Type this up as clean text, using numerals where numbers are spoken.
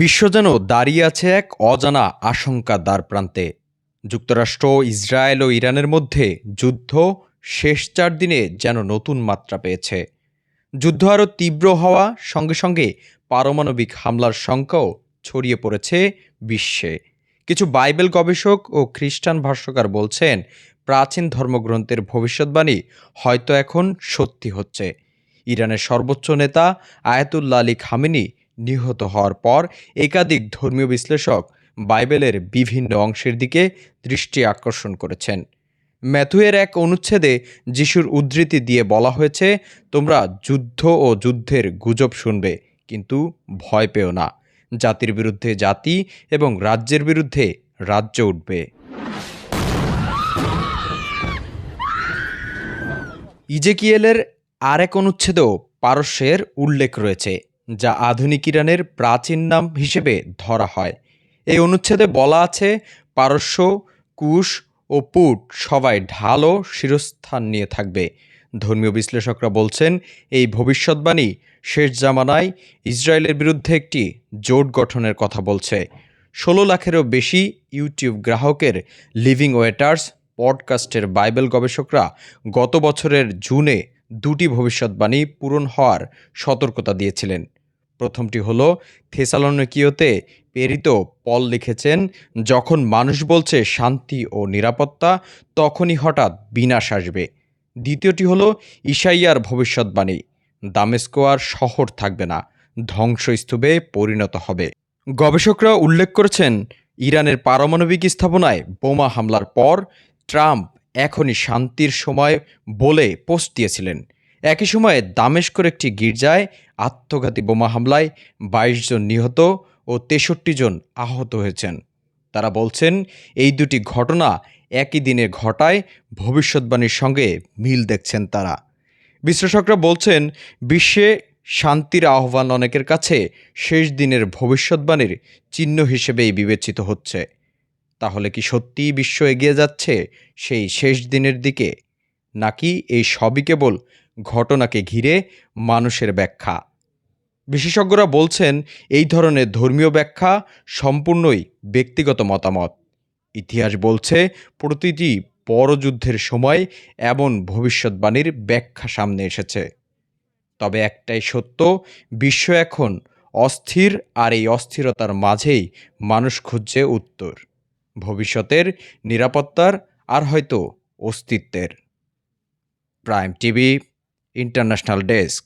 বিশ্ব যেন দাঁড়িয়ে আছে এক অজানা আশঙ্কার দ্বারপ্রান্তে। যুক্তরাষ্ট্র, ইসরায়েল ও ইরানের মধ্যে যুদ্ধ শেষ ৪ দিনে যেন নতুন মাত্রা পেয়েছে। যুদ্ধ আরও তীব্র হওয়া সঙ্গে সঙ্গে পারমাণবিক হামলার শঙ্কাও ছড়িয়ে পড়েছে বিশ্বে। কিছু বাইবেল গবেষক ও খ্রিস্টান ভাষ্যকার বলছেন, প্রাচীন ধর্মগ্রন্থের ভবিষ্যৎবাণী হয়তো এখন সত্যি হচ্ছে। ইরানের সর্বোচ্চ নেতা আয়াতুল্লাহ আলী খামেনি নিহত হওয়ার পর একাধিক ধর্মীয় বিশ্লেষক বাইবেলের বিভিন্ন অংশের দিকে দৃষ্টি আকর্ষণ করেছেন। ম্যাথুয়ের এক অনুচ্ছেদে যিশুর উদ্ধৃতি দিয়ে বলা হয়েছে, তোমরা যুদ্ধ ও যুদ্ধের গুজব শুনবে, কিন্তু ভয় পেও না। জাতির বিরুদ্ধে জাতি এবং রাজ্যের বিরুদ্ধে রাজ্য উঠবে। ইজেকিয়েলের আরেক অনুচ্ছেদেও পারস্যের উল্লেখ রয়েছে, যা আধুনিক ইরানের প্রাচীন নাম হিসেবে ধরা হয়। এই অনুচ্ছেদে বলা আছে, পারস্য, কুশ ও পুট সবাই ঢাল ও শিরস্থান নিয়ে থাকবে। ধর্মীয় বিশ্লেষকরা বলছেন, এই ভবিষ্যৎবাণী শেষ জামানায় ইসরায়েলের বিরুদ্ধে একটি জোট গঠনের কথা বলছে। ১৬ লাখেরও বেশি ইউটিউব গ্রাহকের লিভিং ওয়েটার্স পডকাস্টের বাইবেল গবেষকরা গত বছরের জুনে দুটি ভবিষ্যৎবাণী পূরণ হওয়ার সতর্কতা দিয়েছিলেন। প্রথমটি হল, থেসালনিকীয়তে প্রেরিত পল লিখেছেন, যখন মানুষ বলছে শান্তি ও নিরাপত্তা, তখনই হঠাৎ বিনাশ আসবে। দ্বিতীয়টি হল ইশাইয়ার ভবিষ্যৎবাণী, দামেস্ক আর শহর থাকবে না, ধ্বংসস্তূপে পরিণত হবে। গবেষকরা উল্লেখ করেছেন, ইরানের পারমাণবিক স্থাপনায় বোমা হামলার পর ট্রাম্প এখনই শান্তির সময় বলে পোস্ট দিয়েছিলেন। একই সময়ে দামেস্কের একটি গির্জায় আত্মঘাতী বোমা হামলায় ২২ জন নিহত ও ৬৩ জন আহত হয়েছেন। তারা বলছেন, এই দুটি ঘটনা একই দিনে ঘটায় ভবিষ্যৎবাণীর সঙ্গে মিল দেখছেন তারা। বিশ্লেষকরা বলছেন, বিশ্বে শান্তির আহ্বান অনেকের কাছে শেষ দিনের ভবিষ্যৎবাণীর চিহ্ন হিসেবেই বিবেচিত হচ্ছে। তাহলে কি সত্যিই বিশ্ব এগিয়ে যাচ্ছে সেই শেষ দিনের দিকে, নাকি এই সবই কেবল ঘটনাকে ঘিরে মানুষের ব্যাখ্যা? বিশেষজ্ঞরা বলছেন, এই ধরনের ধর্মীয় ব্যাখ্যা সম্পূর্ণই ব্যক্তিগত মতামত। ইতিহাস বলছে, প্রতিটি বড় যুদ্ধের সময় এমন ভবিষ্যৎবাণীর ব্যাখ্যা সামনে এসেছে। তবে একটাই সত্য, বিশ্ব এখন অস্থির, আর এই অস্থিরতার মাঝেই মানুষ খুঁজছে উত্তর, ভবিষ্যতের, নিরাপত্তার আর হয়তো অস্তিত্বের। Prime TV international desk.